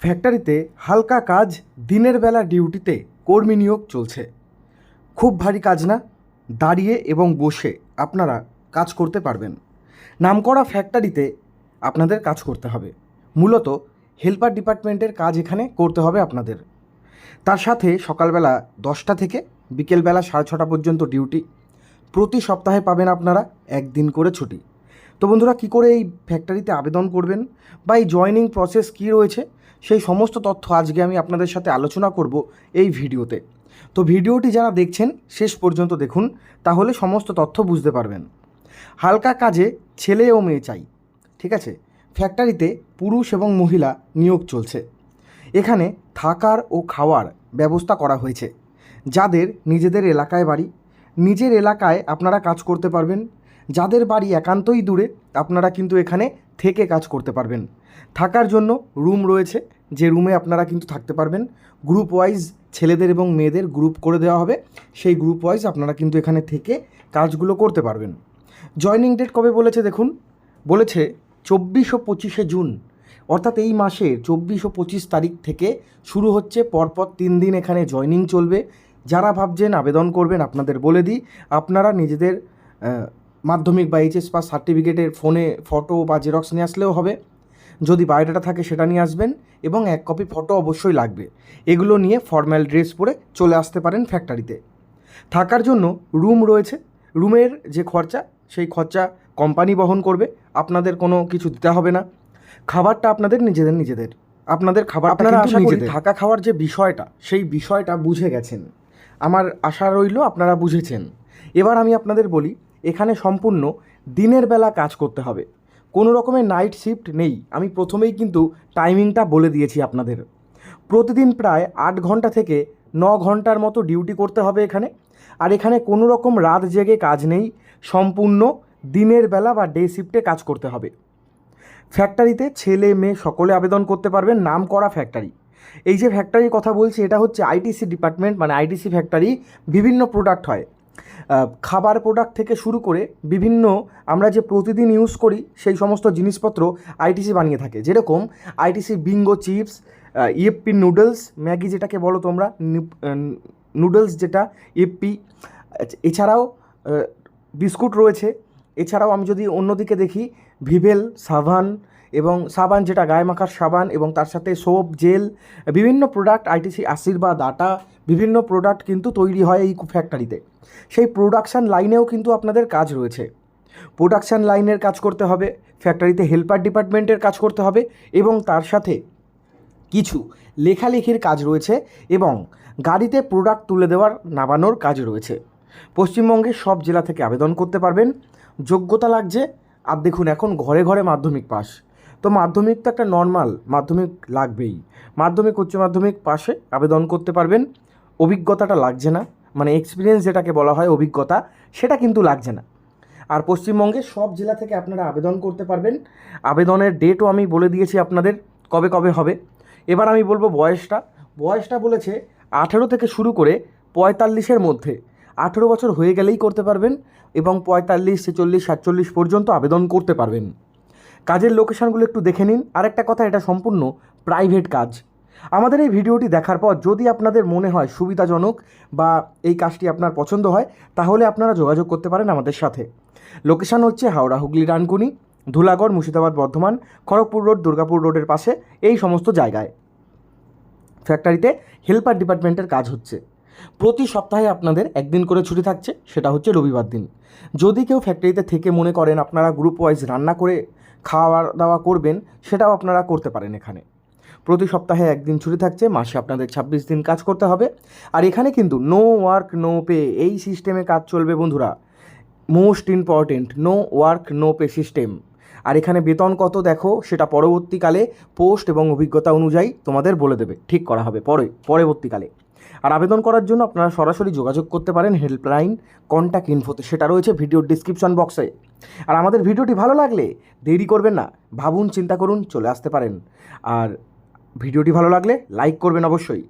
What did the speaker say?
ফ্যাক্টরিতে হালকা কাজ, দিনের বেলা ডিউটিতে কর্মী নিয়োগ চলছে। খুব ভারী কাজ না, দাঁড়িয়ে এবং বসে আপনারা কাজ করতে পারবেন। নামকরা ফ্যাক্টরিতে আপনাদের কাজ করতে হবে। মূলত হেল্পার ডিপার্টমেন্টের কাজ এখানে করতে হবে আপনাদের। তার সাথে সকালবেলা 10টা থেকে বিকেলবেলা 6:30 পর্যন্ত ডিউটি। প্রতি সপ্তাহে পাবেন আপনারা একদিন করে ছুটি। তো বন্ধুরা, কী করে এই ফ্যাক্টরিতে আবেদন করবেন বা এই জয়েনিং প্রসেস কী রয়েছে, সেই সমস্ত তথ্য আজকে আমি আপনাদের সাথে আলোচনা করব এই ভিডিওতে। তো ভিডিওটি যারা দেখছেন শেষ পর্যন্ত দেখুন, তাহলে সমস্ত তথ্য বুঝতে পারবেন। হালকা কাজে ছেলে ও মেয়ে চাই, ঠিক আছে। ফ্যাক্টরিতে পুরুষ এবং মহিলা নিয়োগ চলছে। এখানে থাকার ও খাওয়ার ব্যবস্থা করা হয়েছে। যাদের নিজেদের এলাকায় বাড়ি, নিজের এলাকায় আপনারা কাজ করতে পারবেন। যাদের বাড়ি একান্তই দূরে, আপনারা কিন্তু এখানে থেকে কাজ করতে পারবেন। থাকার জন্য রুম রয়েছে, যে রুমে আপনারা কিন্তু থাকতে পারবেন। গ্রুপ ওয়াইজ ছেলেদের এবং মেয়েদের গ্রুপ করে দেওয়া হবে, সেই গ্রুপ ওয়াইজ আপনারা কিন্তু এখানে থেকে কাজগুলো করতে পারবেন। জয়েনিং ডেট কবে বলেছে দেখুন, বলেছে 24 ও 25 জুন, অর্থাৎ এই মাসের 24 ও 25 তারিখ থেকে শুরু হচ্ছে। পরপর 3 দিন এখানে জয়েনিং চলবে। যারা ভাবছেন আবেদন করবেন, আপনাদের বলে দিই, আপনারা নিজেদের মাধ্যমিক বা এইচএস পাস সার্টিফিকেটের ফোনে ফটো বা জেরক্স নিয়ে আসলেও হবে। যদি বায়োডাটা থাকে সেটা নিয়ে আসবেন, এবং 1 কপি ফটো অবশ্যই লাগবে। এগুলো নিয়ে ফর্মাল ড্রেস পরে চলে আসতে পারেন ফ্যাক্টরিতে। থাকার জন্য রুম রয়েছে। রুমের যে খরচা, সেই খরচা কোম্পানি বহন করবে, আপনাদের কোনো কিছু দিতে হবে না। খাবারটা আপনাদের নিজেদের আপনাদের খাবার আপনারা আশা করি থাকা খাওয়ার যে বিষয়টা, সেই বিষয়টা বুঝে গেছেন। আমার আশা রইল আপনারা বুঝেছেন। এবার আমি আপনাদের বলি, এখানে সম্পূর্ণ দিনের বেলা কাজ করতে হবে, কোনো রকমের নাইট শিফট নেই। আমি প্রথমেই কিন্তু টাইমিংটা বলে দিয়েছি আপনাদের। প্রতিদিন প্রায় 8 ঘন্টা থেকে 9 ঘন্টার মতো ডিউটি করতে হবে এখানে। আর এখানে কোনো রকম রাত জেগে কাজ নেই, সম্পূর্ণ দিনের বেলা বা ডে শিফটে কাজ করতে হবে। ফ্যাক্টরিতে ছেলে মেয়ে সকলে আবেদন করতে পারবেন। নাম করা ফ্যাক্টরি। এই যে ফ্যাক্টরির কথা বলছি, এটা হচ্ছে আইটিসি ডিপার্টমেন্ট, মানে আইটিসি ফ্যাক্টরি। বিভিন্ন প্রোডাক্ট হয়, খাবার প্রোডাক্ট থেকে শুরু করে বিভিন্ন আমরা যে প্রতিদিন ইউজ করি সেই সমস্ত জিনিসপত্র আইটিসি বানিয়ে থাকে। যেরকম ITC Bingo chips, Yippee noodles, Maggi যেটাকে বলো তোমরা, নুডলস যেটা ইএফপি, এছাড়াও বিস্কুট রয়েছে। এছাড়াও আমি যদি অন্যদিকে দেখি, ভিভেল সাবান, এবং সাবান যেটা গায়ে মাখার সাবান, এবং তার সাথে সোপ, জেল, বিভিন্ন প্রোডাক্ট আইটিসি, আশীর্বাদ আটা, বিভিন্ন প্রোডাক্ট কিন্তু তৈরি হয় এই ফ্যাক্টরিতে। সেই প্রোডাকশান লাইনেও কিন্তু আপনাদের কাজ রয়েছে। প্রোডাকশান লাইনের কাজ করতে হবে, ফ্যাক্টরিতে হেল্পার ডিপার্টমেন্টের কাজ করতে হবে, এবং তার সাথে কিছু লেখালেখির কাজ রয়েছে, এবং গাড়িতে প্রোডাক্ট তুলে দেওয়ার নামানোর কাজ রয়েছে। পশ্চিমবঙ্গের সব জেলা থেকে আবেদন করতে পারবেন। যোগ্যতা লাগছে, আর দেখুন এখন ঘরে ঘরে মাধ্যমিক পাস। তো মাধ্যমিক তো একটা নর্মাল, মাধ্যমিক লাগবেই। মাধ্যমিক উচ্চ মাধ্যমিক পাশে আবেদন করতে পারবেন। অভিজ্ঞতাটা লাগছে না, মানে এক্সপিরিয়েন্স যেটাকে বলা হয়, অভিজ্ঞতা, সেটা কিন্তু লাগছে না। আর পশ্চিমবঙ্গের সব জেলা থেকে আপনারা আবেদন করতে পারবেন। আবেদনের ডেটও আমি বলে দিয়েছি আপনাদের কবে কবে হবে। এবার আমি বলবো বয়সটা বলেছে 18 থেকে শুরু করে 45-এর মধ্যে। 18 বছর হয়ে গেলেই করতে পারবেন, এবং 45, 46, 47 পর্যন্ত আবেদন করতে পারবেন। কাজের লোকেশানগুলো একটু দেখে নিন। আরেকটা কথা, এটা সম্পূর্ণ প্রাইভেট কাজ। আমাদের এই ভিডিওটি দেখার পর যদি আপনাদের মনে হয় সুবিধাজনক বা এই কাজটি আপনার পছন্দ হয়, তাহলে আপনারা যোগাযোগ করতে পারেন আমাদের সাথে। লোকেশান হচ্ছে হাওড়া, হুগলি, ডানকুনি, ধুলাগড়, মুর্শিদাবাদ, বর্ধমান, খড়গপুর রোড, দুর্গাপুর রোডের পাশে, এই সমস্ত জায়গায় ফ্যাক্টরিতে হেল্পার ডিপার্টমেন্টের কাজ হচ্ছে। প্রতি সপ্তাহে আপনাদের একদিন করে ছুটি থাকছে, সেটা হচ্ছে রবিবার দিন। যদি কেউ ফ্যাক্টরিতে থেকে মনে করেন আপনারা গ্রুপ ওয়াইজ রান্না করে খাওয়া দাওয়া করবেন, সেটাও আপনারা করতে পারেন এখানে। প্রতি সপ্তাহে একদিন ছুটি থাকছে, মাসে আপনাদের 26 দিন কাজ করতে হবে। আর এখানে কিন্তু নো ওয়ার্ক নো পে, এই সিস্টেমে কাজ চলবে বন্ধুরা। Most important, no work no pay system. আর এখানে বেতন কত দেখো, সেটা পরবর্তীকালে পোস্ট এবং অভিজ্ঞতা অনুযায়ী তোমাদের বলে দেবে, ঠিক করা হবে পরবর্তীকালে। আর আবেদন করার জন্য আপনারা সরাসরি যোগাযোগ করতে পারেন হেল্পলাইন কন্ট্যাক্ট ইনফোতে, সেটা রয়েছে ভিডিওর ডিসক্রিপশন বক্সে। আর আমাদের ভিডিওটি ভালো লাগলে দেরি করবেন না, ভাবুন, চিন্তা করুন, চলে আসতে পারেন। আর ভিডিওটি ভালো লাগলে লাইক করবেন অবশ্যই।